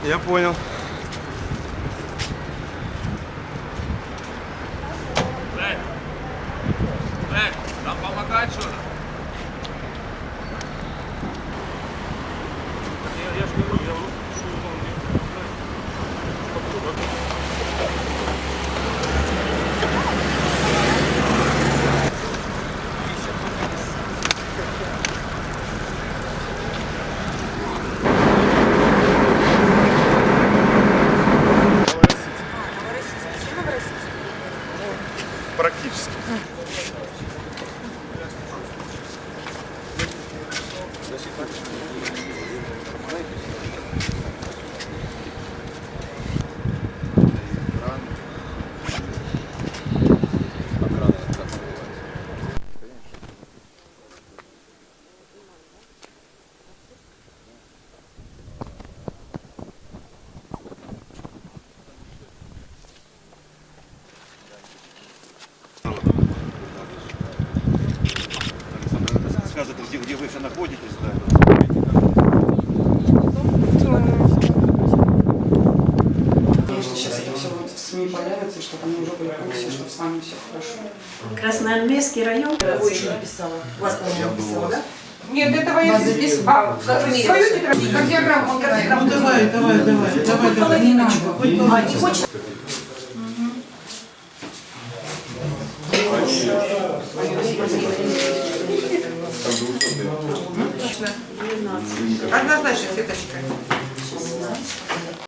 Я понял. Там помогать что-то? Я же говорю, я Практически. Скажет, где вы все находитесь, да. Сейчас это все вот в СМИ появится, чтобы они уже были в курсе, что с вами все хорошо. Красноармейский район. Ой, еще написала. Вас, по-моему, написала, да? Нет, этого я здесь. А, свою тетрадь, кардиограмму, он кардиограмму. Ну давай. Половиночку. А, не хочешь? Однозначно, Светочка.